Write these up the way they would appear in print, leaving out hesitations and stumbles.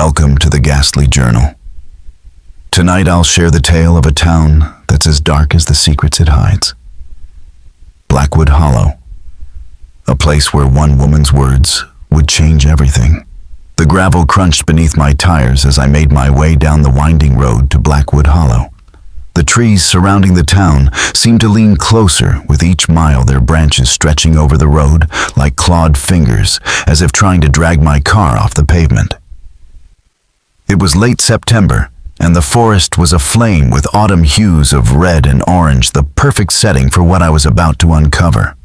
Welcome to the Ghastly Journal. Tonight I'll share the tale of a town that's as dark as the secrets it hides. Blackwood Hollow, a place where one woman's words would change everything. The gravel crunched beneath my tires as I made my way down the winding road to Blackwood Hollow. The trees surrounding the town seemed to lean closer with each mile, their branches stretching over the road like clawed fingers, as if trying to drag my car off the pavement. It was late September, and the forest was aflame with autumn hues of red and orange, the perfect setting for what I was about to uncover.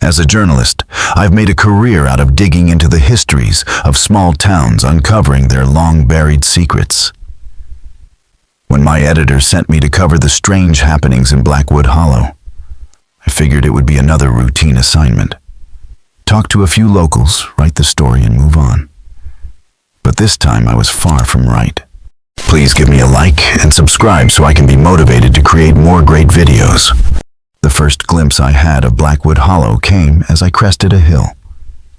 As a journalist, I've made a career out of digging into the histories of small towns, uncovering their long-buried secrets. When my editor sent me to cover the strange happenings in Blackwood Hollow, I figured it would be another routine assignment. Talk to a few locals, write the story, and move on. But this time I was far from right. Please give me a like and subscribe so I can be motivated to create more great videos. The first glimpse I had of Blackwood Hollow came as I crested a hill.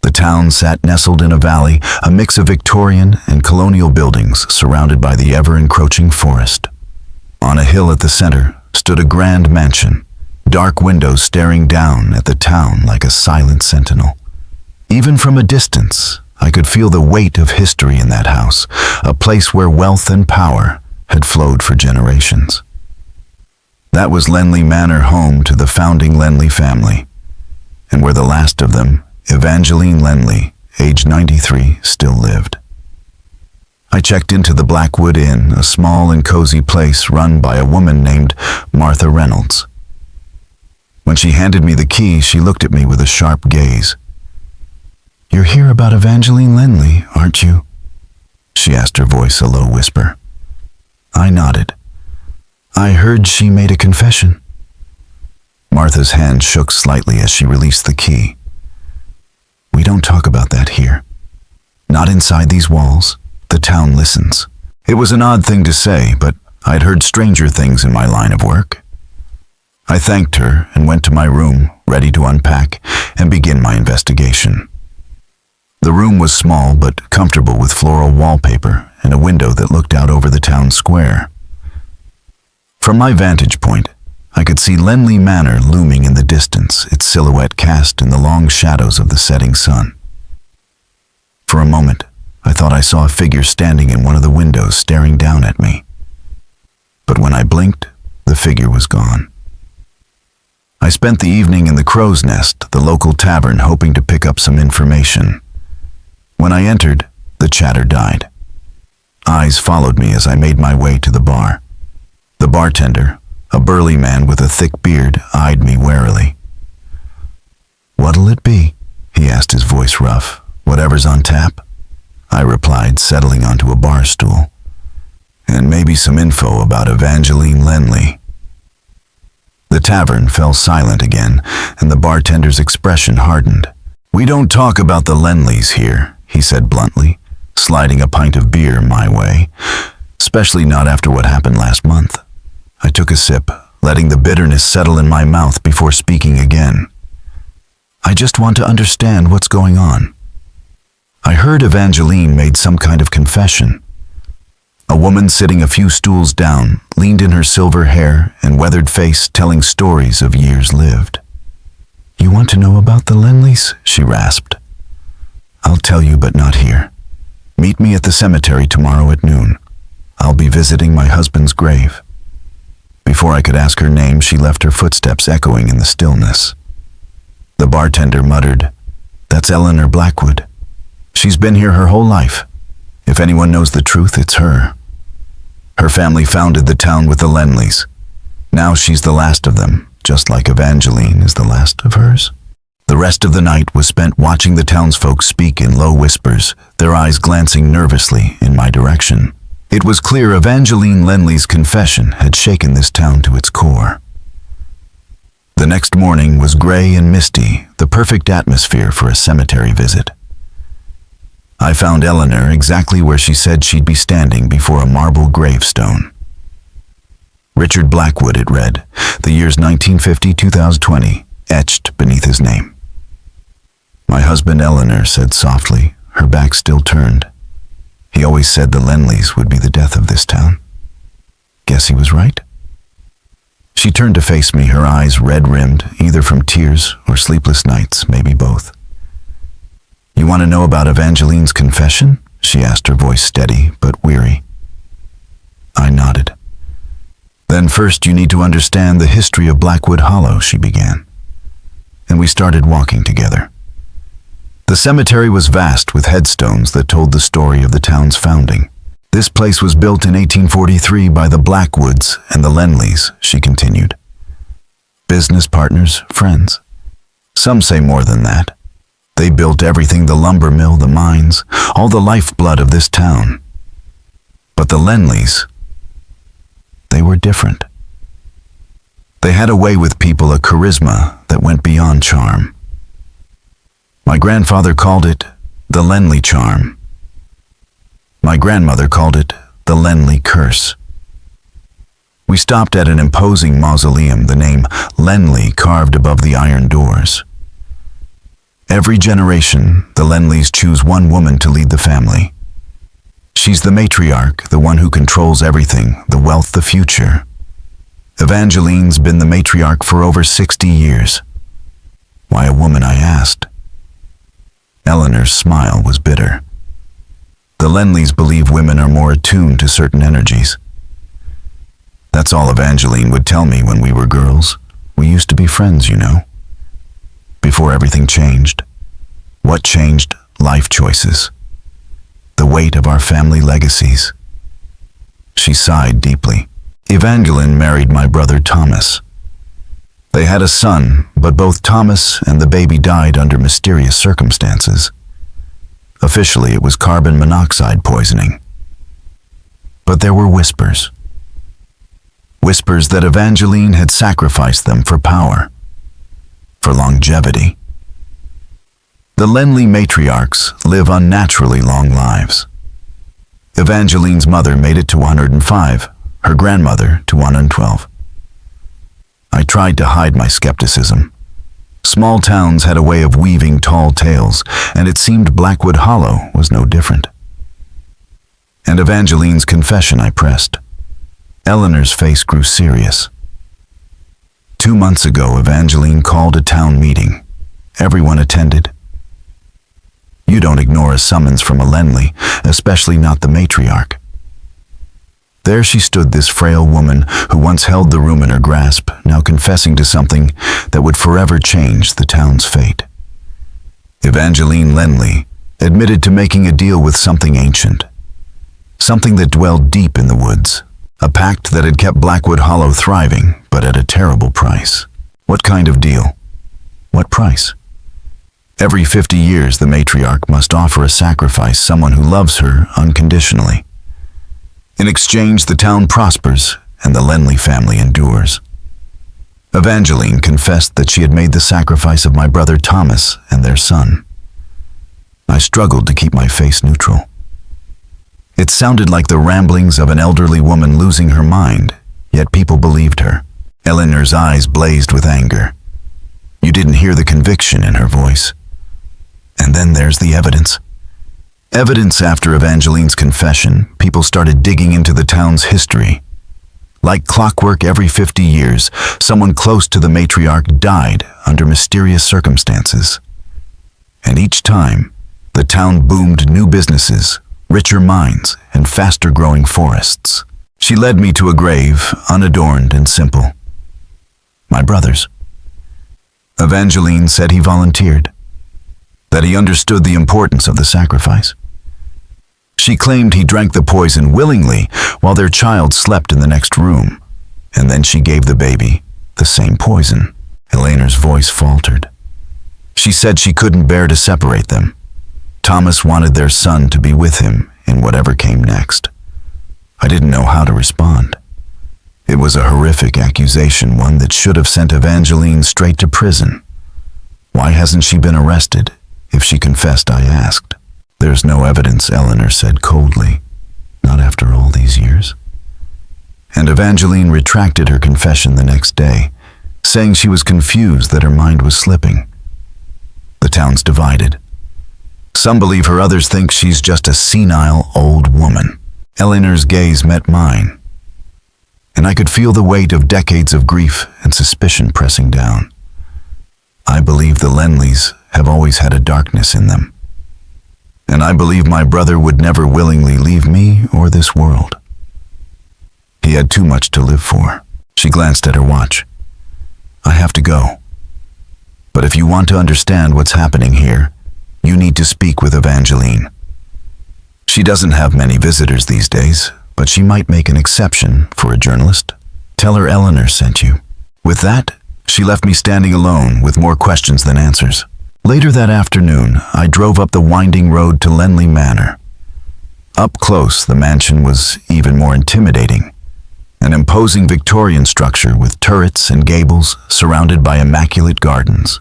The town sat nestled in a valley, a mix of Victorian and colonial buildings surrounded by the ever-encroaching forest. On a hill at the center stood a grand mansion, dark windows staring down at the town like a silent sentinel. Even from a distance, I could feel the weight of history in that house, a place where wealth and power had flowed for generations. That was Lenley Manor, home to the founding Lenley family, and where the last of them, Evangeline Lenley, age 93, still lived. I checked into the Blackwood Inn, a small and cozy place run by a woman named Martha Reynolds. When she handed me the key, she looked at me with a sharp gaze. "You're here about Evangeline Lenley, aren't you?" she asked, her voice a low whisper. I nodded. "I heard she made a confession." Martha's hand shook slightly as she released the key. "We don't talk about that here. Not inside these walls. The town listens." It was an odd thing to say, but I'd heard stranger things in my line of work. I thanked her and went to my room, ready to unpack and begin my investigation. The room was small but comfortable, with floral wallpaper and a window that looked out over the town square. From my vantage point, I could see Lenley Manor looming in the distance, its silhouette cast in the long shadows of the setting sun. For a moment, I thought I saw a figure standing in one of the windows staring down at me. But when I blinked, the figure was gone. I spent the evening in the Crow's Nest, the local tavern, hoping to pick up some information. When I entered, the chatter died. Eyes followed me as I made my way to the bar. The bartender, a burly man with a thick beard, eyed me warily. "What'll it be?" he asked, his voice rough. "Whatever's on tap," I replied, settling onto a bar stool. "And maybe some info about Evangeline Lenley." The tavern fell silent again, and the bartender's expression hardened. "We don't talk about the Lenleys here," he said bluntly, sliding a pint of beer my way, "especially not after what happened last month." I took a sip, letting the bitterness settle in my mouth before speaking again. "I just want to understand what's going on. I heard Evangeline made some kind of confession." A woman sitting a few stools down leaned in, her silver hair and weathered face telling stories of years lived. "You want to know about the Lenleys?" she rasped. "I'll tell you, but not here. Meet me at the cemetery tomorrow at noon. I'll be visiting my husband's grave." Before I could ask her name, she left, her footsteps echoing in the stillness. The bartender muttered, "That's Eleanor Blackwood. She's been here her whole life. If anyone knows the truth, it's her. Her family founded the town with the Lenleys. Now she's the last of them, just like Evangeline is the last of hers." The rest of the night was spent watching the townsfolk speak in low whispers, their eyes glancing nervously in my direction. It was clear Evangeline Lenley's confession had shaken this town to its core. The next morning was gray and misty, the perfect atmosphere for a cemetery visit. I found Eleanor exactly where she said she'd be, standing before a marble gravestone. Richard Blackwood, it read, the years 1950-2020, etched beneath his name. My husband, Eleanor said softly, her back still turned. He always said the Lenleys would be the death of this town. Guess he was right? She turned to face me, her eyes red-rimmed, either from tears or sleepless nights, maybe both. "You want to know about Evangeline's confession?" she asked, her voice steady but weary. I nodded. "Then first you need to understand the history of Blackwood Hollow," she began. And we started walking together. The cemetery was vast with headstones that told the story of the town's founding. "This place was built in 1843 by the Blackwoods and the Lenleys," she continued. "Business partners, friends. Some say more than that. They built everything, the lumber mill, the mines, all the lifeblood of this town. But the Lenleys, they were different. They had a way with people, a charisma that went beyond charm. My grandfather called it the Lenley charm. My grandmother called it the Lenley curse." We stopped at an imposing mausoleum, the name Lenley carved above the iron doors. Every generation, the Lenleys choose one woman to lead the family. She's the matriarch, the one who controls everything, the wealth, the future. Evangeline's been the matriarch for over 60 years. "Why a woman?" I asked. Eleanor's smile was bitter. "The Lenleys believe women are more attuned to certain energies. That's all Evangeline would tell me when we were girls. We used to be friends, you know. Before everything changed. What changed? Life choices. The weight of our family legacies." She sighed deeply. "Evangeline married my brother Thomas. They had a son, but both Thomas and the baby died under mysterious circumstances. Officially, it was carbon monoxide poisoning. But there were whispers. Whispers that Evangeline had sacrificed them for power, for longevity. The Lenley matriarchs live unnaturally long lives. Evangeline's mother made it to 105, her grandmother to 112. I tried to hide my skepticism. Small towns had a way of weaving tall tales, and it seemed Blackwood Hollow was no different. "And Evangeline's confession," I pressed. Eleanor's face grew serious. 2 months ago, Evangeline called a town meeting. Everyone attended. You don't ignore a summons from a Lenley, especially not the matriarch. There she stood, this frail woman who once held the room in her grasp, now confessing to something that would forever change the town's fate. Evangeline Lenley admitted to making a deal with something ancient, something that dwelled deep in the woods, a pact that had kept Blackwood Hollow thriving, but at a terrible price. What kind of deal? What price? Every 50 years, the matriarch must offer a sacrifice, someone who loves her unconditionally. In exchange, the town prospers and the Lenley family endures. Evangeline confessed that she had made the sacrifice of my brother Thomas and their son. I struggled to keep my face neutral. It sounded like the ramblings of an elderly woman losing her mind, yet people believed her. Eleanor's eyes blazed with anger. You didn't hear the conviction in her voice. And then there's the evidence. Evidence after Evangeline's confession, people started digging into the town's history. Like clockwork, every 50 years, someone close to the matriarch died under mysterious circumstances. And each time, the town boomed new businesses, richer mines, and faster-growing forests. She led me to a grave, unadorned and simple. My brother's. Evangeline said he volunteered, that he understood the importance of the sacrifice. She claimed he drank the poison willingly while their child slept in the next room, and then she gave the baby the same poison. Eleanor's voice faltered. She said she couldn't bear to separate them. Thomas wanted their son to be with him in whatever came next. I didn't know how to respond. It was a horrific accusation, one that should have sent Evangeline straight to prison. Why hasn't she been arrested? If she confessed, I asked. There's no evidence, Eleanor said coldly. Not after all these years. And Evangeline retracted her confession the next day, saying she was confused that her mind was slipping. The town's divided. Some believe her, others think she's just a senile old woman. Eleanor's gaze met mine, and I could feel the weight of decades of grief and suspicion pressing down. I believe the Lenleys have always had a darkness in them, and I believe my brother would never willingly leave me or this world. He had too much to live for. She glanced at her watch. I have to go. But if you want to understand what's happening here, you need to speak with Evangeline. She doesn't have many visitors these days, but she might make an exception for a journalist. Tell her Eleanor sent you. With that, she left me standing alone with more questions than answers. Later that afternoon, I drove up the winding road to Lenley Manor. Up close, the mansion was even more intimidating. An imposing Victorian structure with turrets and gables surrounded by immaculate gardens.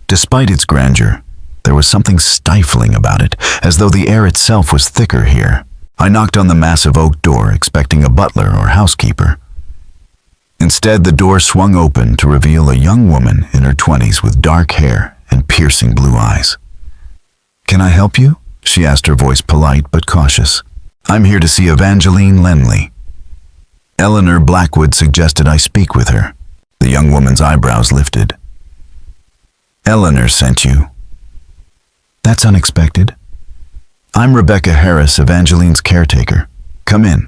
Despite its grandeur, there was something stifling about it, as though the air itself was thicker here. I knocked on the massive oak door, expecting a butler or housekeeper. Instead, the door swung open to reveal a young woman in her 20s with dark hair and piercing blue eyes. "Can I help you?" she asked, her voice polite but cautious. "I'm here to see Evangeline Lenley." Eleanor Blackwood suggested I speak with her. The young woman's eyebrows lifted. "Eleanor sent you." "That's unexpected. I'm Rebecca Harris, Evangeline's caretaker. Come in.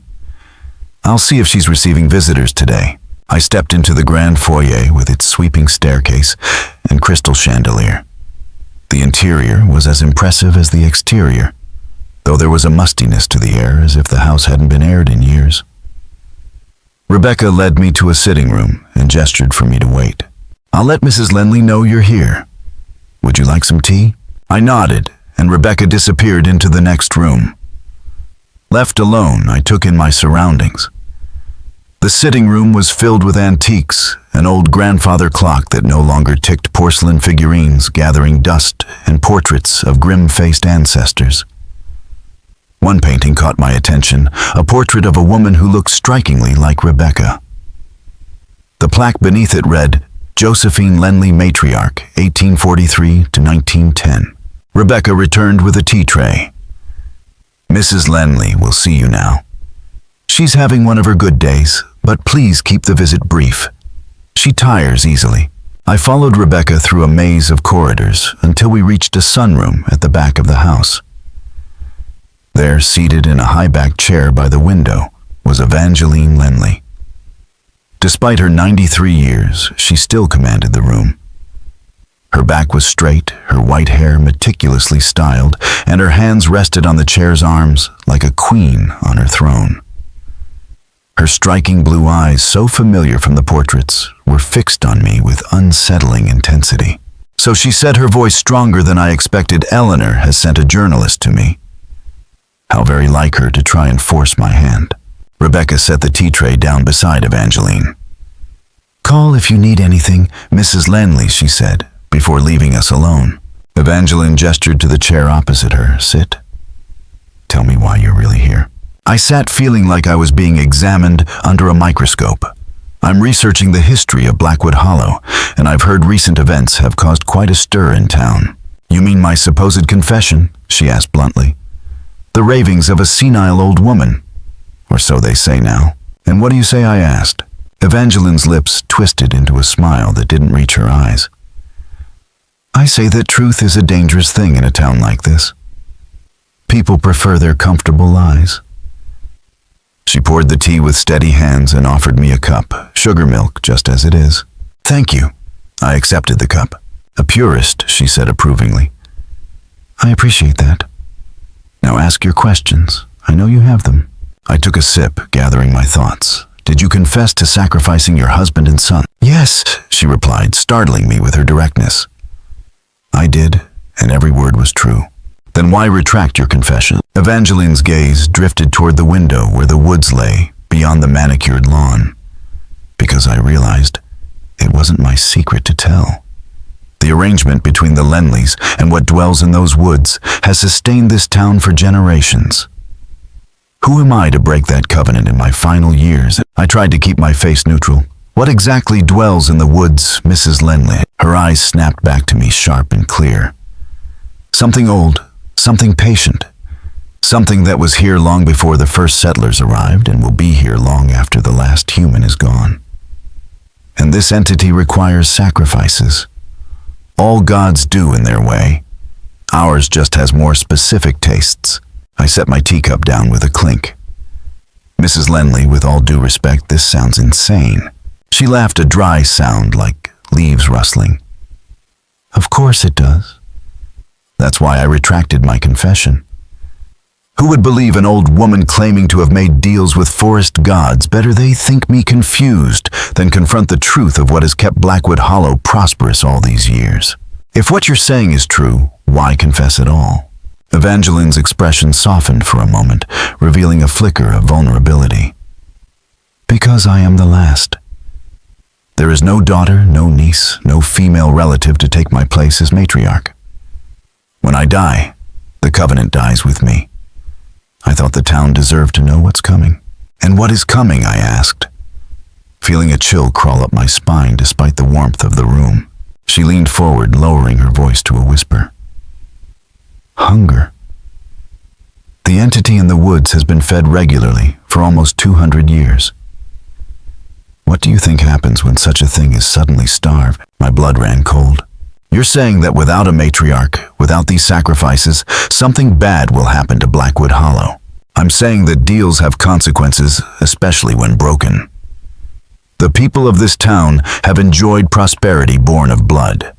I'll see if she's receiving visitors today." I stepped into the grand foyer with its sweeping staircase and crystal chandelier. The interior was as impressive as the exterior, though there was a mustiness to the air as if the house hadn't been aired in years. Rebecca led me to a sitting room and gestured for me to wait. "I'll let Mrs. Lenley know you're here. Would you like some tea?" I nodded, and Rebecca disappeared into the next room. Left alone, I took in my surroundings. The sitting room was filled with antiques, an old grandfather clock that no longer ticked porcelain figurines gathering dust, and portraits of grim-faced ancestors. One painting caught my attention, a portrait of a woman who looked strikingly like Rebecca. The plaque beneath it read, "Josephine Lenley, Matriarch, 1843 to 1910. Rebecca returned with a tea tray. "Mrs. Lenley will see you now. She's having one of her good days, but please keep the visit brief. She tires easily." I followed Rebecca through a maze of corridors until we reached a sunroom at the back of the house. There, seated in a high-backed chair by the window, was Evangeline Lenley. Despite her 93 years, she still commanded the room. Her back was straight, her white hair meticulously styled, and her hands rested on the chair's arms like a queen on her throne. Her striking blue eyes, so familiar from the portraits, were fixed on me with unsettling intensity. "So she said, her voice stronger than I expected, Eleanor has sent a journalist to me." How very like her to try and force my hand. Rebecca set the tea tray down beside Evangeline. "Call if you need anything, Mrs. Lenley," she said, before leaving us alone. Evangeline gestured to the chair opposite her. "Sit. Tell me why you're really here." I sat feeling like I was being examined under a microscope. "I'm researching the history of Blackwood Hollow, and I've heard recent events have caused quite a stir in town." "You mean my supposed confession?" she asked bluntly. "The ravings of a senile old woman. Or so they say now." "And what do you say I asked?" Evangeline's lips twisted into a smile that didn't reach her eyes. "I say that truth is a dangerous thing in a town like this. People prefer their comfortable lies." She poured the tea with steady hands and offered me a cup, sugar milk just as it is. "Thank you." I accepted the cup. "A purist," she said approvingly. "I appreciate that. Now ask your questions. I know you have them." I took a sip, gathering my thoughts. "Did you confess to sacrificing your husband and son?" "Yes," she replied, startling me with her directness. "I did, and every word was true." "Then why retract your confession?" Evangeline's gaze drifted toward the window where the woods lay, beyond the manicured lawn. "Because I realized it wasn't my secret to tell. The arrangement between the Lenleys and what dwells in those woods has sustained this town for generations. Who am I to break that covenant in my final years?" I tried to keep my face neutral. "What exactly dwells in the woods, Mrs. Lenley?" Her eyes snapped back to me, sharp and clear. "Something old, Something patient. Something that was here long before the first settlers arrived and will be here long after the last human is gone. And this entity requires sacrifices. All gods do in their way. Ours just has more specific tastes. I set my teacup down with a clink. Mrs. Lenley, with all due respect, this sounds insane. She laughed, a dry sound like leaves rustling. Of course it does. That's why I retracted my confession. Who would believe an old woman claiming to have made deals with forest gods? Better they think me confused than confront the truth of what has kept Blackwood Hollow prosperous all these years. If what you're saying is true, why confess at all? Evangeline's expression softened for a moment, revealing a flicker of vulnerability. Because I am the last. There is no daughter, no niece, no female relative to take my place as matriarch. When I die, the covenant dies with me. I thought the town deserved to know what's coming. And what is coming, I asked, feeling a chill crawl up my spine despite the warmth of the room. She leaned forward, lowering her voice to a whisper. Hunger. The entity in the woods has been fed regularly for almost 200 years. What do you think happens when such a thing is suddenly starved? My blood ran cold. You're saying that without a matriarch, without these sacrifices, something bad will happen to Blackwood Hollow. I'm saying that deals have consequences, especially when broken. The people of this town have enjoyed prosperity born of blood.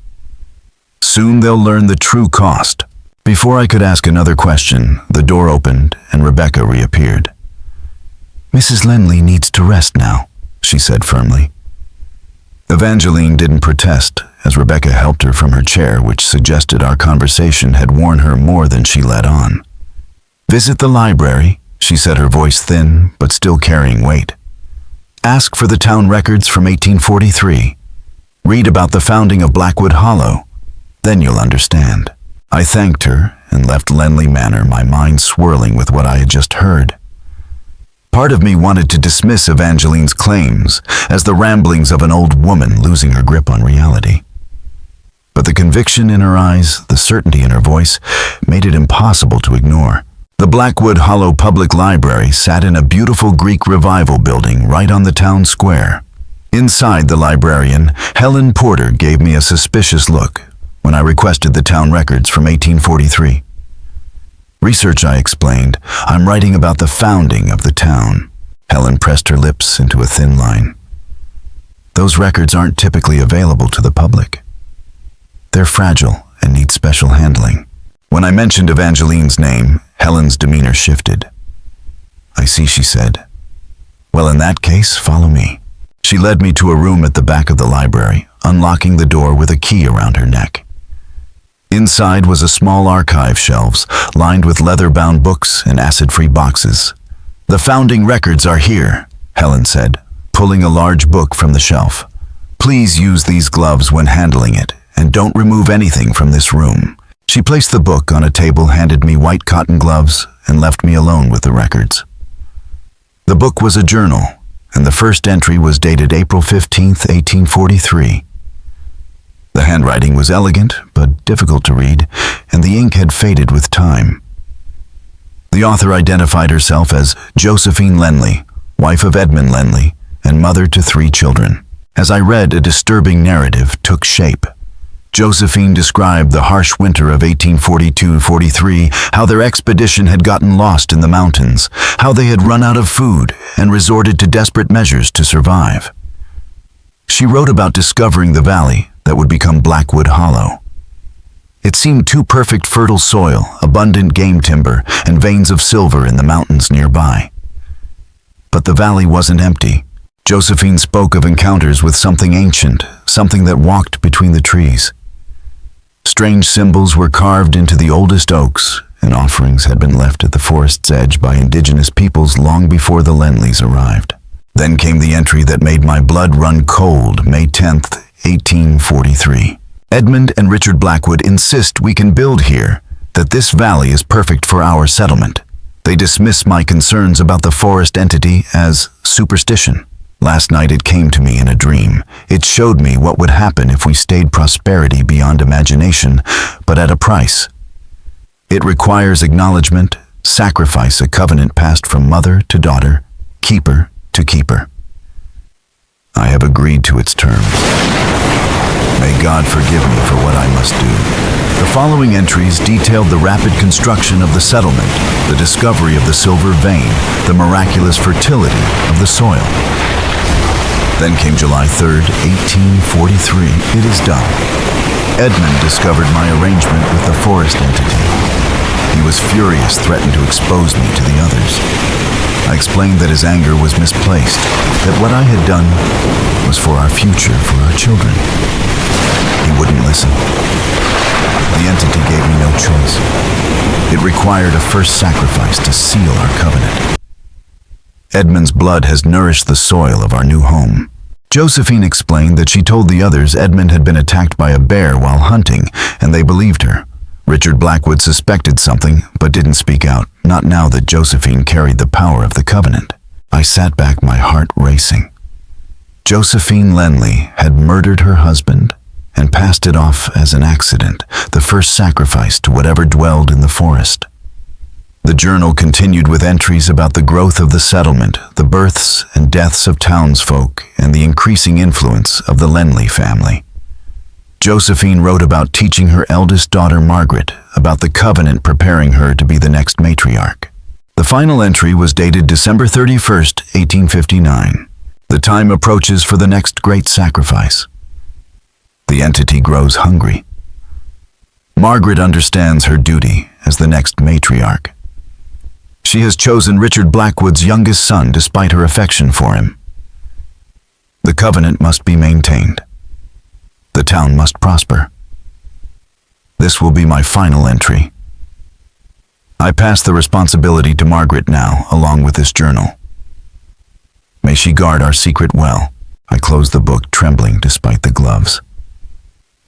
Soon they'll learn the true cost. Before I could ask another question, the door opened and Rebecca reappeared. Mrs. Lenley needs to rest now, she said firmly. Evangeline didn't protest as Rebecca helped her from her chair, which suggested our conversation had worn her more than she let on. Visit the library, she said, her voice thin but still carrying weight. Ask for the town records from 1843. Read about the founding of Blackwood Hollow. Then you'll understand. I thanked her and left Lenley Manor, my mind swirling with what I had just heard. Part of me wanted to dismiss Evangeline's claims as the ramblings of an old woman losing her grip on reality. But the conviction in her eyes, the certainty in her voice, made it impossible to ignore. The Blackwood Hollow Public Library sat in a beautiful Greek Revival building right on the town square. Inside the librarian, Helen Porter gave me a suspicious look when I requested the town records from 1843. Research, I explained. I'm writing about the founding of the town. Helen pressed her lips into a thin line. Those records aren't typically available to the public. They're fragile and need special handling. When I mentioned Evangeline's name, Helen's demeanor shifted. I see, she said. Well, in that case, follow me. She led me to a room at the back of the library, unlocking the door with a key around her neck. Inside was a small archive shelves lined with leather-bound books and acid-free boxes. The founding records are here, Helen said, pulling a large book from the shelf. Please use these gloves when handling it, and don't remove anything from this room. She placed the book on a table, handed me white cotton gloves, and left me alone with the records. The book was a journal, and the first entry was dated April 15th, 1843. The handwriting was elegant, but difficult to read, and the ink had faded with time. The author identified herself as Josephine Lenley, wife of Edmund Lenley, and mother to 3 children. As I read, a disturbing narrative took shape. Josephine described the harsh winter of 1842-43, how their expedition had gotten lost in the mountains, how they had run out of food and resorted to desperate measures to survive. She wrote about discovering the valley that would become Blackwood Hollow. It seemed too perfect fertile soil, abundant game timber, and veins of silver in the mountains nearby. But the valley wasn't empty. Josephine spoke of encounters with something ancient, something that walked between the trees. Strange symbols were carved into the oldest oaks, and offerings had been left at the forest's edge by indigenous peoples long before the Lenleys arrived. Then came the entry that made my blood run cold, May 10th, 1843. Edmund and Richard Blackwood insist we can build here, that this valley is perfect for our settlement. They dismiss my concerns about the forest entity as superstition. Last night it came to me in a dream. It showed me what would happen if we stayed prosperity beyond imagination, but at a price. It requires acknowledgement, sacrifice, a covenant passed from mother to daughter, keeper to keeper. I have agreed to its terms. May God forgive me for what I must do. The following entries detailed the rapid construction of the settlement, the discovery of the silver vein, the miraculous fertility of the soil. Then came July 3rd, 1843. It is done. Edmund discovered my arrangement with the forest entity. He was furious, threatened to expose me to the others. I explained that his anger was misplaced, that what I had done was for our future, for our children. He wouldn't listen. The entity gave me no choice. It required a first sacrifice to seal our covenant. Edmund's blood has nourished the soil of our new home. Josephine explained that she told the others Edmund had been attacked by a bear while hunting, and they believed her. Richard Blackwood suspected something, but didn't speak out, not now that Josephine carried the power of the covenant. I sat back, my heart racing. Josephine Lenley had murdered her husband and passed it off as an accident, the first sacrifice to whatever dwelled in the forest. The journal continued with entries about the growth of the settlement, the births and deaths of townsfolk, and the increasing influence of the Lenley family. Josephine wrote about teaching her eldest daughter Margaret about the covenant preparing her to be the next matriarch. The final entry was dated December 31st, 1859. The time approaches for the next great sacrifice. The entity grows hungry. Margaret understands her duty as the next matriarch. She has chosen Richard Blackwood's youngest son despite her affection for him. The covenant must be maintained. The town must prosper. This will be my final entry. I pass the responsibility to Margaret now, along with this journal. May she guard our secret well. I closed the book, trembling despite the gloves.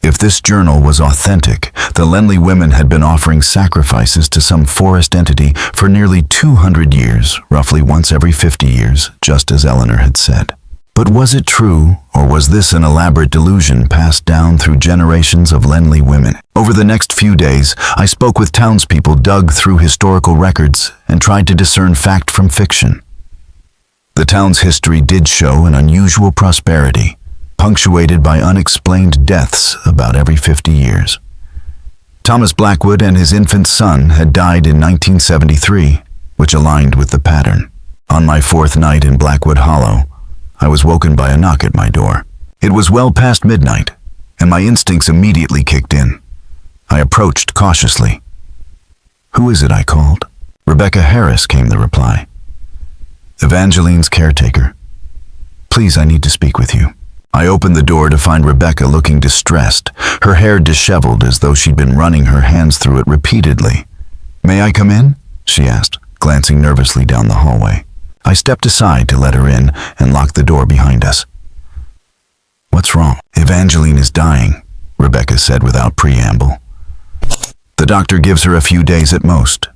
If this journal was authentic, the Lenley women had been offering sacrifices to some forest entity for nearly 200 years, roughly once every 50 years, just as Eleanor had said. But was it true, or was this an elaborate delusion passed down through generations of Lenley women? Over the next few days, I spoke with townspeople, dug through historical records, and tried to discern fact from fiction. The town's history did show an unusual prosperity, punctuated by unexplained deaths about every 50 years. Thomas Blackwood and his infant son had died in 1973, which aligned with the pattern. On my fourth night in Blackwood Hollow, I was woken by a knock at my door. It was well past midnight, and my instincts immediately kicked in. I approached cautiously. "Who is it?" I called. "Rebecca Harris," came the reply. "Evangeline's caretaker. Please, I need to speak with you." I opened the door to find Rebecca looking distressed, her hair disheveled as though she'd been running her hands through it repeatedly. "May I come in?" she asked, glancing nervously down the hallway. I stepped aside to let her in and locked the door behind us. "What's wrong?" "Evangeline is dying," Rebecca said without preamble. "The doctor gives her a few days at most.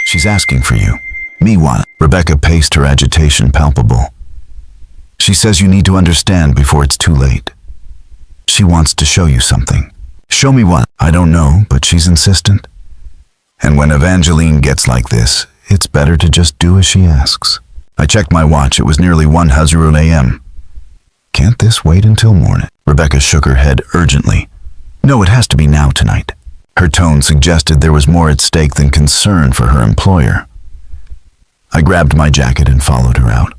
She's asking for you." "Me what?" Rebecca paced, her agitation palpable. "She says you need to understand before it's too late. She wants to show you something." "Show me what?" "I don't know, but she's insistent. And when Evangeline gets like this, it's better to just do as she asks." I checked my watch. It was nearly 1:00 a.m. "Can't this wait until morning?" Rebecca shook her head urgently. "No, it has to be now tonight." Her tone suggested there was more at stake than concern for her employer. I grabbed my jacket and followed her out.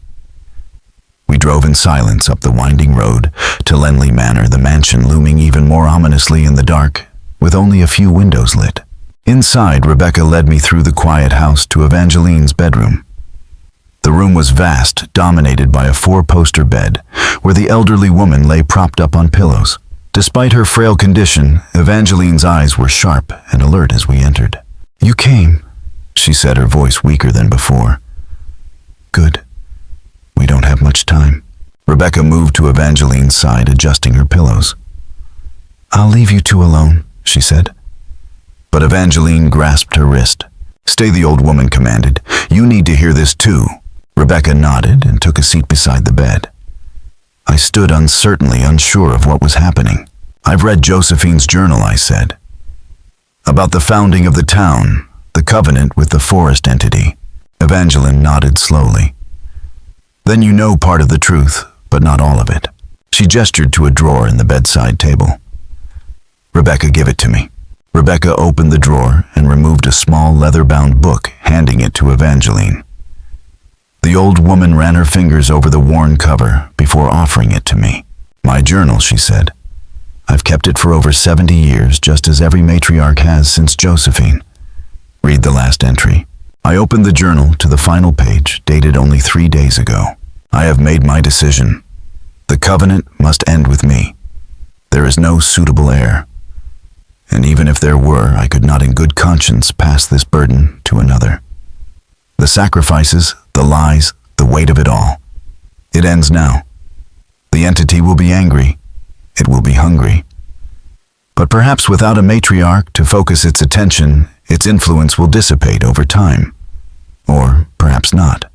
We drove in silence up the winding road to Lenley Manor, the mansion looming even more ominously in the dark, with only a few windows lit. Inside, Rebecca led me through the quiet house to Evangeline's bedroom. The room was vast, dominated by a 4-poster bed, where the elderly woman lay propped up on pillows. Despite her frail condition, Evangeline's eyes were sharp and alert as we entered. "You came," she said, her voice weaker than before. "Good. We don't have much time." Rebecca moved to Evangeline's side, adjusting her pillows. "I'll leave you two alone," she said. But Evangeline grasped her wrist. "Stay," the old woman commanded. "You need to hear this too." Rebecca nodded and took a seat beside the bed. I stood uncertainly, unsure of what was happening. "I've read Josephine's journal," I said. About the founding of the town, the covenant with the forest entity. Evangeline nodded slowly. Then you know part of the truth, but not all of it. She gestured to a drawer in the bedside table. Rebecca, give it to me. Rebecca opened the drawer and removed a small leather-bound book, handing it to Evangeline. The old woman ran her fingers over the worn cover before offering it to me. My journal, she said. I've kept it for over 70 years, just as every matriarch has since Josephine. Read the last entry. I opened the journal to the final page, dated only 3 days ago. I have made my decision. The covenant must end with me. There is no suitable heir. And even if there were, I could not in good conscience pass this burden to another. The sacrifices, the lies, the weight of it all. It ends now. The entity will be angry. It will be hungry. But perhaps without a matriarch to focus its attention, its influence will dissipate over time. Or perhaps not.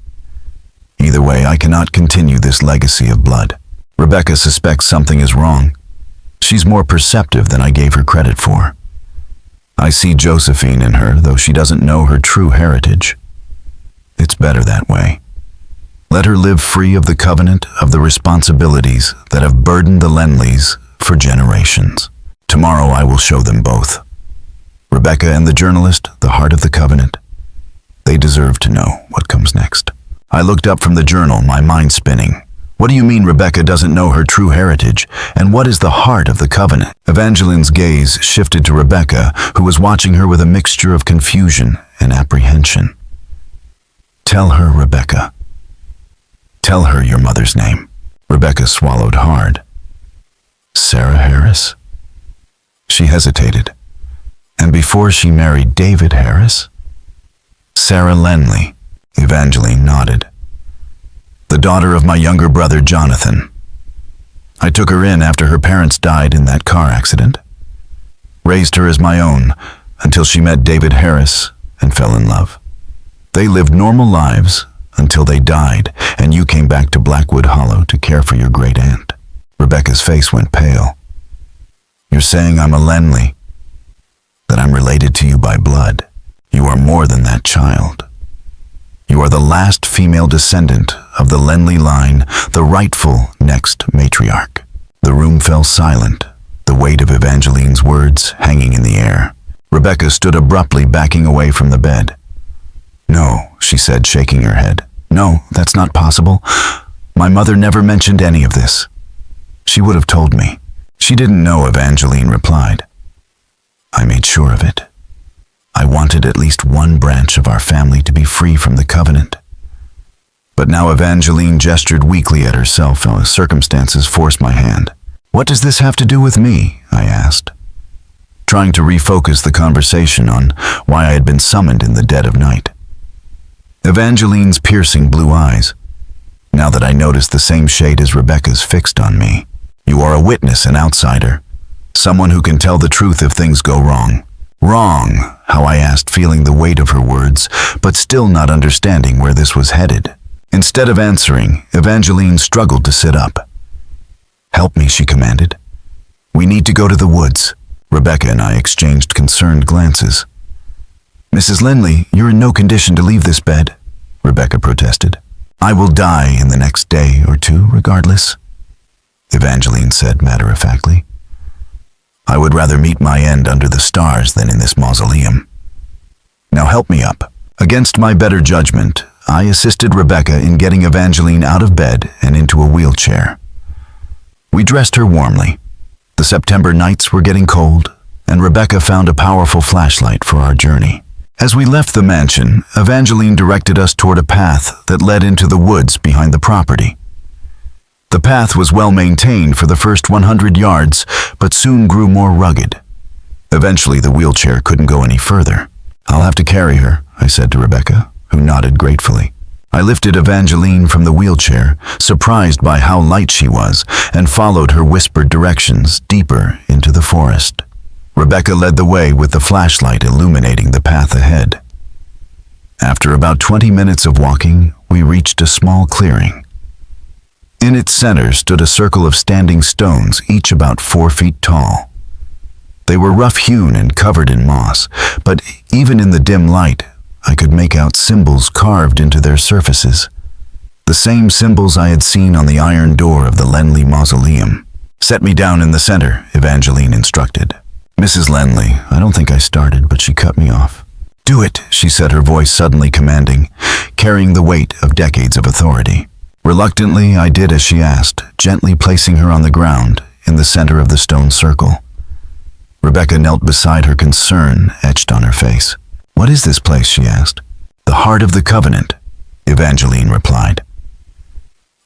Either way, I cannot continue this legacy of blood. Rebecca suspects something is wrong. She's more perceptive than I gave her credit for. I see Josephine in her, though she doesn't know her true heritage. It's better that way. Let her live free of the covenant, of the responsibilities that have burdened the Lenleys for generations. Tomorrow I will show them both. Rebecca and the journalist, the heart of the covenant. They deserve to know what comes next. I looked up from the journal, my mind spinning. What do you mean Rebecca doesn't know her true heritage? And what is the heart of the covenant? Evangeline's gaze shifted to Rebecca, who was watching her with a mixture of confusion and apprehension. Tell her, Rebecca. Tell her your mother's name. Rebecca swallowed hard. Sarah Harris? She hesitated. And before she married David Harris? Sarah Lenley. Evangeline nodded. The daughter of my younger brother, Jonathan. I took her in after her parents died in that car accident. Raised her as my own until she met David Harris and fell in love. They lived normal lives until they died, and you came back to Blackwood Hollow to care for your great aunt. Rebecca's face went pale. You're saying I'm a Lenley, that I'm related to you by blood. You are more than that, child. You are the last female descendant of the Lenley line, the rightful next matriarch. The room fell silent, the weight of Evangeline's words hanging in the air. Rebecca stood abruptly, backing away from the bed. No, she said, shaking her head. No, that's not possible. My mother never mentioned any of this. She would have told me. She didn't know, Evangeline replied. I made sure of it. I wanted at least one branch of our family to be free from the covenant. But now Evangeline gestured weakly at herself as circumstances forced my hand. What does this have to do with me? I asked, trying to refocus the conversation on why I had been summoned in the dead of night. Evangeline's piercing blue eyes, now that I noticed the same shade as Rebecca's, fixed on me. You are a witness, an outsider, someone who can tell the truth if things go wrong. Wrong, how I asked, feeling the weight of her words, but still not understanding where this was headed. Instead of answering, Evangeline struggled to sit up. Help me, she commanded. We need to go to the woods. Rebecca and I exchanged concerned glances. Mrs. Lenley, you're in no condition to leave this bed, Rebecca protested. I will die in the next day or two, regardless, Evangeline said matter-of-factly. I would rather meet my end under the stars than in this mausoleum. Now help me up. Against my better judgment, I assisted Rebecca in getting Evangeline out of bed and into a wheelchair. We dressed her warmly. The September nights were getting cold, and Rebecca found a powerful flashlight for our journey. As we left the mansion, Evangeline directed us toward a path that led into the woods behind the property. The path was well maintained for the first 100 yards, but soon grew more rugged. Eventually, the wheelchair couldn't go any further. I'll have to carry her, I said to Rebecca, who nodded gratefully. I lifted Evangeline from the wheelchair, surprised by how light she was, and followed her whispered directions deeper into the forest. Rebecca led the way with the flashlight illuminating the path ahead. After about 20 minutes of walking, we reached a small clearing. In its center stood a circle of standing stones, each about 4 feet tall. They were rough-hewn and covered in moss, but even in the dim light, I could make out symbols carved into their surfaces. The same symbols I had seen on the iron door of the Lenley mausoleum. "Set me down in the center," Evangeline instructed. "Mrs. Lenley, I don't think I started, but she cut me off." "Do it," she said, her voice suddenly commanding, carrying the weight of decades of authority. Reluctantly, I did as she asked, gently placing her on the ground in the center of the stone circle. Rebecca knelt beside her, concern etched on her face. "What is this place?" she asked. "The heart of the covenant," Evangeline replied.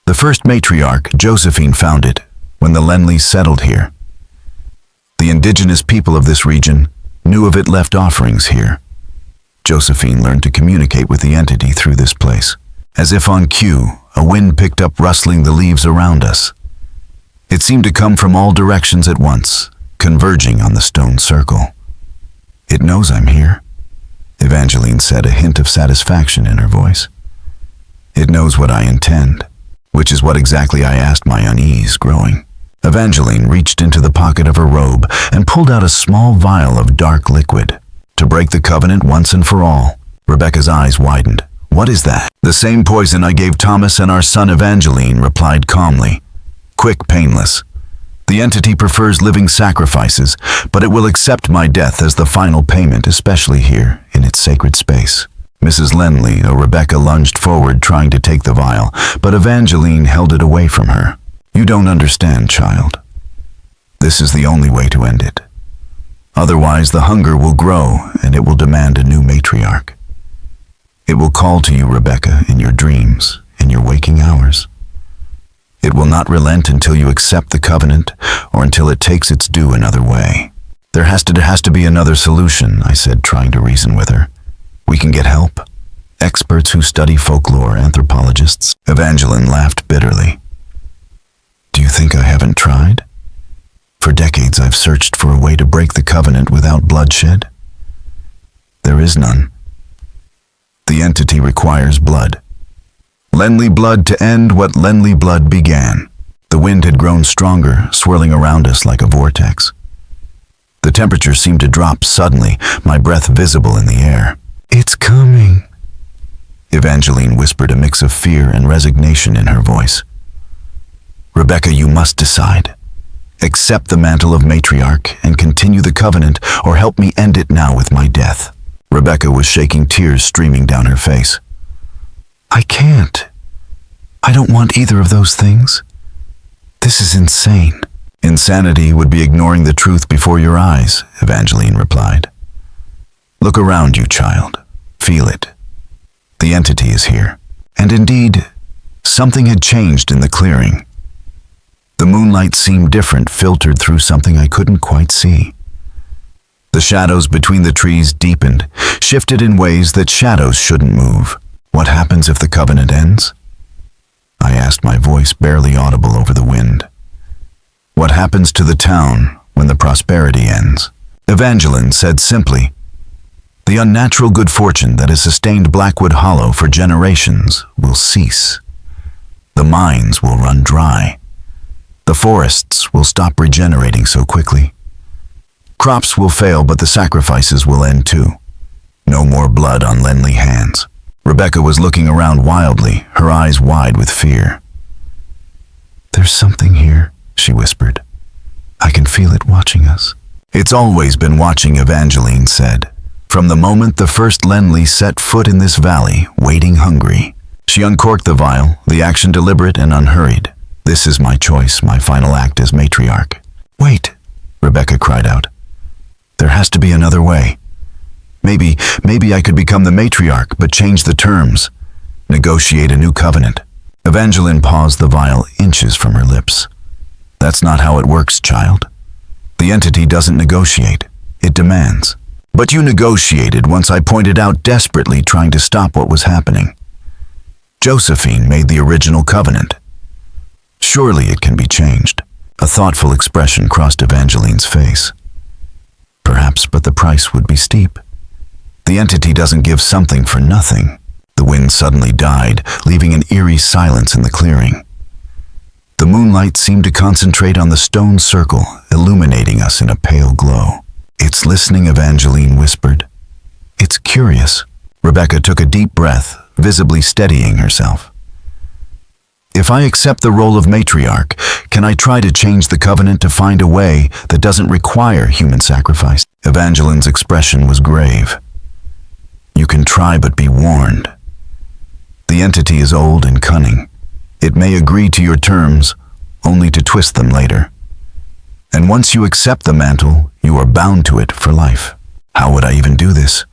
"The first matriarch, Josephine, found it when the Lenleys settled here. The indigenous people of this region knew of it, left offerings here. Josephine learned to communicate with the entity through this place. As if on cue, a wind picked up, rustling the leaves around us. It seemed to come from all directions at once, converging on the stone circle. It knows I'm here," Evangeline said, a hint of satisfaction in her voice. "It knows what I intend, which is what exactly I asked, my unease growing." Evangeline reached into the pocket of her robe and pulled out a small vial of dark liquid. "To break the covenant once and for all." Rebecca's eyes widened. "What is that?" "The same poison I gave Thomas and our son," Evangeline replied calmly. "Quick, painless. The entity prefers living sacrifices, but it will accept my death as the final payment, especially here in its sacred space." Mrs. Lenley, Rebecca lunged forward, trying to take the vial, but Evangeline held it away from her. "You don't understand, child. This is the only way to end it. Otherwise, the hunger will grow, and it will demand a new matriarch. It will call to you, Rebecca, in your dreams, in your waking hours. It will not relent until you accept the covenant, or until it takes its due another way." There has to be another solution," I said, trying to reason with her. "We can get help. Experts who study folklore, anthropologists." Evangeline laughed bitterly. "Do you think I haven't tried? For decades I've searched for a way to break the covenant without bloodshed. There is none. The entity requires blood. Lenley blood to end what Lenley blood began." The wind had grown stronger, swirling around us like a vortex. The temperature seemed to drop suddenly, my breath visible in the air. "It's coming," Evangeline whispered, a mix of fear and resignation in her voice. "Rebecca, you must decide. Accept the mantle of matriarch and continue the covenant, or help me end it now with my death." Rebecca was shaking, tears streaming down her face. "I can't. I don't want either of those things. This is insane." "Insanity would be ignoring the truth before your eyes," Evangeline replied. "Look around you, child. Feel it. The entity is here." And indeed, something had changed in the clearing. The moonlight seemed different, filtered through something I couldn't quite see. The shadows between the trees deepened, shifted in ways that shadows shouldn't move. "What happens if the covenant ends?" I asked, my voice barely audible over the wind. "What happens to the town when the prosperity ends?" Evangeline said simply, "The unnatural good fortune that has sustained Blackwood Hollow for generations will cease. The mines will run dry. The forests will stop regenerating so quickly. Crops will fail, but the sacrifices will end too. No more blood on Lenley hands." Rebecca was looking around wildly, her eyes wide with fear. "There's something here," she whispered. "I can feel it watching us." "It's always been watching," Evangeline said. "From the moment the first Lenley set foot in this valley, waiting hungry." She uncorked the vial, the action deliberate and unhurried. "This is my choice, my final act as matriarch." "Wait," Rebecca cried out. "There has to be another way. Maybe I could become the matriarch, but change the terms. Negotiate a new covenant." Evangeline paused, the vial inches from her lips. "That's not how it works, child. The entity doesn't negotiate. It demands." "But you negotiated once I pointed out, desperately trying to stop what was happening. Josephine made the original covenant. Surely it can be changed." A thoughtful expression crossed Evangeline's face. "Perhaps, but the price would be steep. The entity doesn't give something for nothing." The wind suddenly died, leaving an eerie silence in the clearing. The moonlight seemed to concentrate on the stone circle, illuminating us in a pale glow. It's listening, Evangeline whispered. It's curious. Rebecca took a deep breath, visibly steadying herself. If I accept the role of matriarch, can I try to change the covenant to find a way that doesn't require human sacrifice? Evangeline's expression was grave. You can try, but be warned. The entity is old and cunning. It may agree to your terms, only to twist them later. And once you accept the mantle, you are bound to it for life. How would I even do this?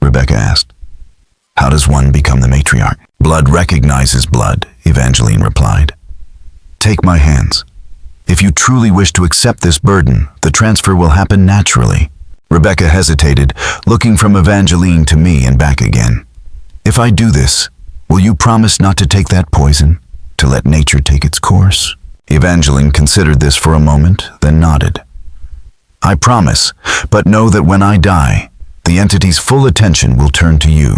Rebecca asked. How does one become the matriarch? Blood recognizes blood, Evangeline replied. Take my hands. If you truly wish to accept this burden, the transfer will happen naturally. Rebecca hesitated, looking from Evangeline to me and back again. If I do this, will you promise not to take that poison, to let nature take its course? Evangeline considered this for a moment, then nodded. I promise, but know that when I die, the entity's full attention will turn to you.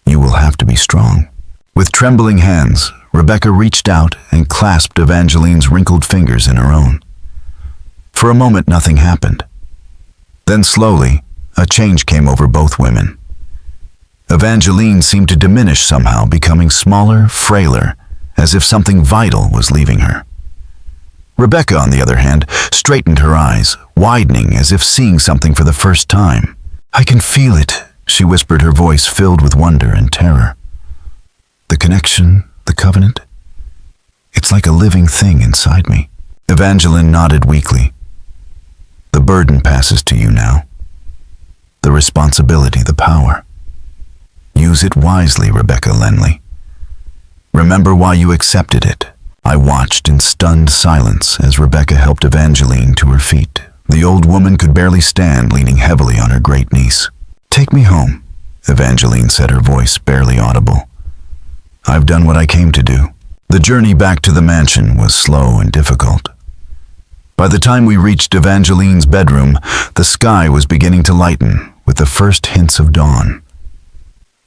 You will have to be strong. With trembling hands, Rebecca reached out and clasped Evangeline's wrinkled fingers in her own. For a moment, nothing happened. Then slowly, a change came over both women. Evangeline seemed to diminish somehow, becoming smaller, frailer, as if something vital was leaving her. Rebecca, on the other hand, straightened her eyes, widening as if seeing something for the first time. I can feel it, she whispered, her voice filled with wonder and terror. The connection, the covenant, it's like a living thing inside me. Evangeline nodded weakly. The burden passes to you now. The responsibility, the power. Use it wisely, Rebecca Lenley. Remember why you accepted it. I watched in stunned silence as Rebecca helped Evangeline to her feet. The old woman could barely stand, leaning heavily on her great niece. Take me home, Evangeline said, her voice barely audible. I've done what I came to do. The journey back to the mansion was slow and difficult. By the time we reached Evangeline's bedroom, the sky was beginning to lighten with the first hints of dawn.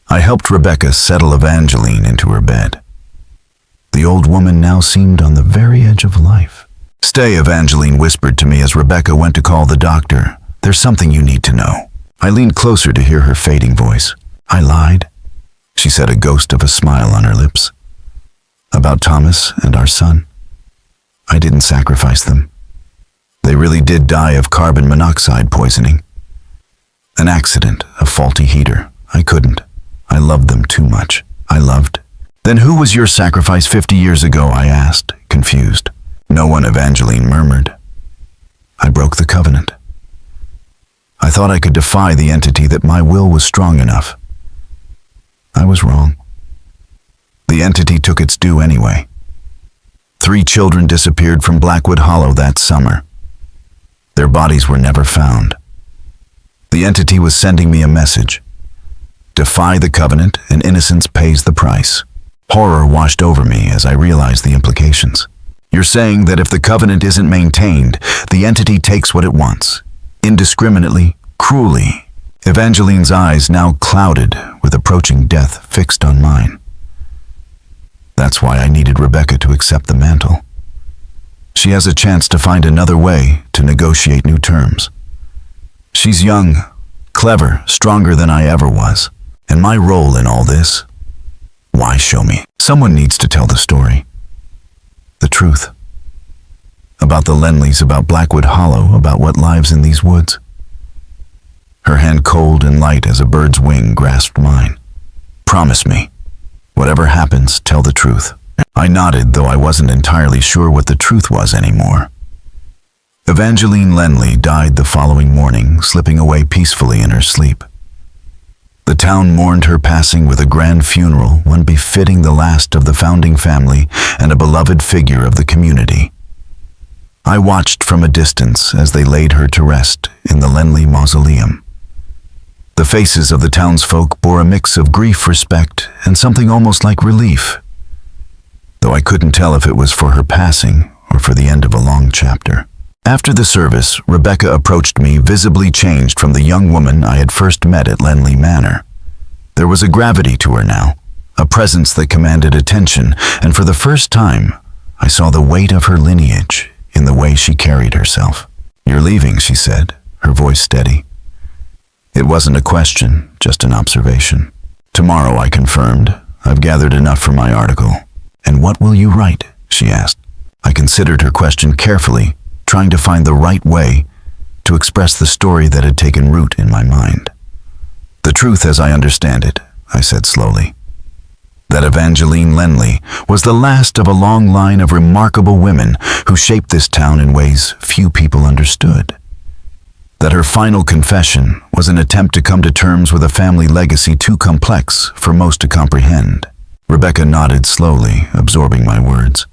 I helped Rebecca settle Evangeline into her bed. The old woman now seemed on the very edge of life. Stay, Evangeline whispered to me as Rebecca went to call the doctor. There's something you need to know. I leaned closer to hear her fading voice. I lied, she said, a ghost of a smile on her lips. About Thomas and our son. I didn't sacrifice them. They really did die of carbon monoxide poisoning. An accident, a faulty heater. I couldn't. I loved them too much. I loved. Then who was your sacrifice 50 years ago? I asked, confused. No one, Evangeline murmured. I broke the covenant. I thought I could defy the entity, that my will was strong enough. I was wrong. The entity took its due anyway. 3 children disappeared from Blackwood Hollow that summer. Their bodies were never found. The entity was sending me a message. Defy the covenant and innocence pays the price. Horror washed over me as I realized the implications. You're saying that if the covenant isn't maintained, the entity takes what it wants. Indiscriminately, cruelly. Evangeline's eyes, now clouded with approaching death, fixed on mine. That's why I needed Rebecca to accept the mantle. She has a chance to find another way to negotiate new terms. She's young, clever, stronger than I ever was. And my role in all this? Why show me? Someone needs to tell the story. The truth. About the Lenleys, about Blackwood Hollow, about what lives in these woods. Her hand, cold and light as a bird's wing, grasped mine. Promise me. Whatever happens, tell the truth. I nodded, though I wasn't entirely sure what the truth was anymore. Evangeline Lenley died the following morning, slipping away peacefully in her sleep. The town mourned her passing with a grand funeral, one befitting the last of the founding family and a beloved figure of the community. I watched from a distance as they laid her to rest in the Lenley mausoleum. The faces of the townsfolk bore a mix of grief, respect, and something almost like relief, though I couldn't tell if it was for her passing or for the end of a long chapter. After the service, Rebecca approached me, visibly changed from the young woman I had first met at Lenley Manor. There was a gravity to her now, a presence that commanded attention, and for the first time, I saw the weight of her lineage in the way she carried herself. You're leaving, she said, her voice steady. It wasn't a question, just an observation. Tomorrow, I confirmed. I've gathered enough for my article. And what will you write? She asked. I considered her question carefully, trying to find the right way to express the story that had taken root in my mind. The truth as I understand it, I said slowly. That Evangeline Lenley was the last of a long line of remarkable women who shaped this town in ways few people understood. That her final confession was an attempt to come to terms with a family legacy too complex for most to comprehend. Rebecca nodded slowly, absorbing my words.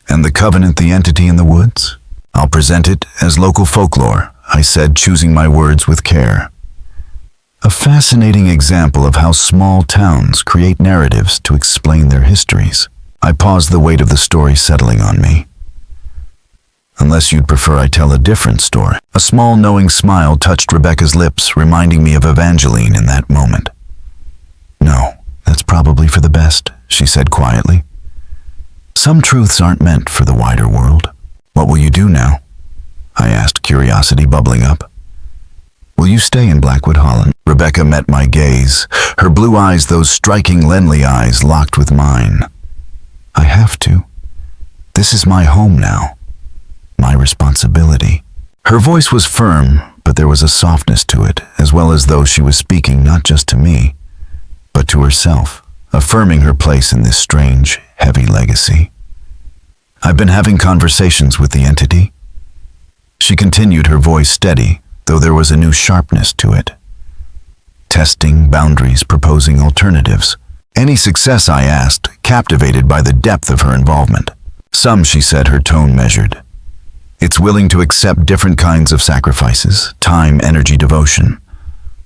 And the covenant, the entity in the woods? I'll present it as local folklore, I said, choosing my words with care. A fascinating example of how small towns create narratives to explain their histories. I paused, the weight of the story settling on me. Unless you'd prefer I tell a different story. A small knowing smile touched Rebecca's lips, reminding me of Evangeline in that moment. No, that's probably for the best, she said quietly. Some truths aren't meant for the wider world. What will you do now? I asked, curiosity bubbling up. Will you stay in Blackwood Hollow? Rebecca met my gaze, her blue eyes, those striking Lenley eyes, locked with mine. I have to. This is my home now. My responsibility. Her voice was firm, but there was a softness to it, as well as though she was speaking not just to me, but to herself, affirming her place in this strange, heavy legacy. I've been having conversations with the entity. She continued, her voice steady, though there was a new sharpness to it. Testing boundaries, proposing alternatives. Any success, I asked, captivated by the depth of her involvement. Some, she said, her tone measured. It's willing to accept different kinds of sacrifices, time, energy, devotion.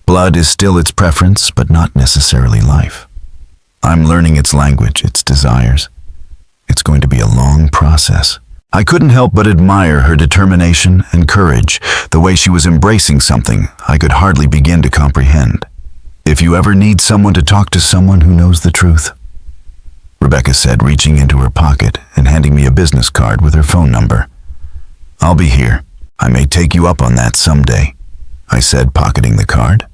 Blood is still its preference, but not necessarily life. I'm learning its language, its desires. It's going to be a long process. I couldn't help but admire her determination and courage, the way she was embracing something I could hardly begin to comprehend. If you ever need someone to talk to, someone who knows the truth, Rebecca said, reaching into her pocket and handing me a business card with her phone number. I'll be here. I may take you up on that someday, I said, pocketing the card.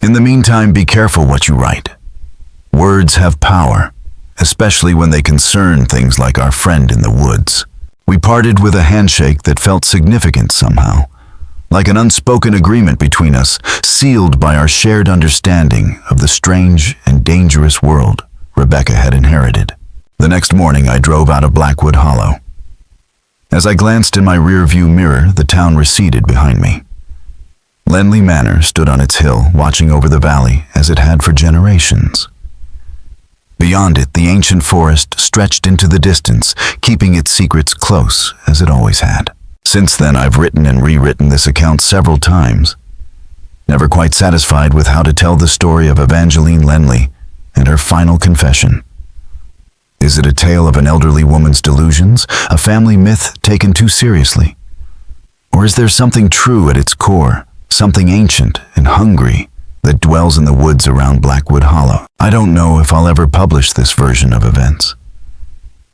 In the meantime, be careful what you write. Words have power, especially when they concern things like our friend in the woods. We parted with a handshake that felt significant somehow, like an unspoken agreement between us, sealed by our shared understanding of the strange and dangerous world Rebecca had inherited. The next morning, I drove out of Blackwood Hollow. As I glanced in my rear-view mirror, the town receded behind me. Lenley Manor stood on its hill, watching over the valley as it had for generations. Beyond it, the ancient forest stretched into the distance, keeping its secrets close, as it always had. Since then, I've written and rewritten this account several times, never quite satisfied with how to tell the story of Evangeline Lenley and her final confession. Is it a tale of an elderly woman's delusions, a family myth taken too seriously? Or is there something true at its core, something ancient and hungry that dwells in the woods around Blackwood Hollow? I don't know if I'll ever publish this version of events.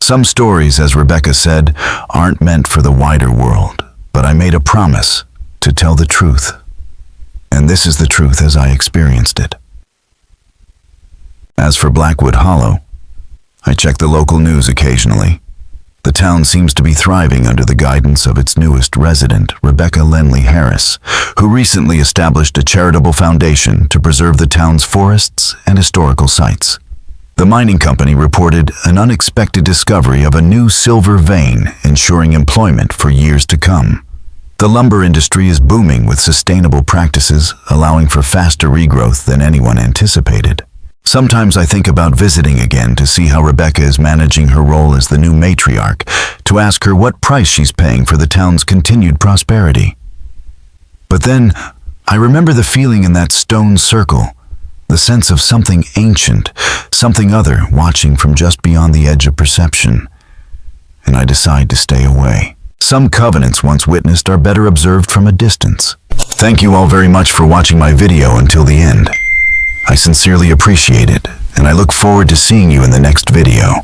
Some stories, as Rebecca said, aren't meant for the wider world, but I made a promise to tell the truth. And this is the truth as I experienced it. As for Blackwood Hollow, I check the local news occasionally. The town seems to be thriving under the guidance of its newest resident, Rebecca Lenley Harris, who recently established a charitable foundation to preserve the town's forests and historical sites. The mining company reported an unexpected discovery of a new silver vein, ensuring employment for years to come. The lumber industry is booming with sustainable practices, allowing for faster regrowth than anyone anticipated. Sometimes I think about visiting again to see how Rebecca is managing her role as the new matriarch, to ask her what price she's paying for the town's continued prosperity. But then, I remember the feeling in that stone circle, the sense of something ancient, something other watching from just beyond the edge of perception, and I decide to stay away. Some covenants once witnessed are better observed from a distance. Thank you all very much for watching my video until the end. I sincerely appreciate it, and I look forward to seeing you in the next video.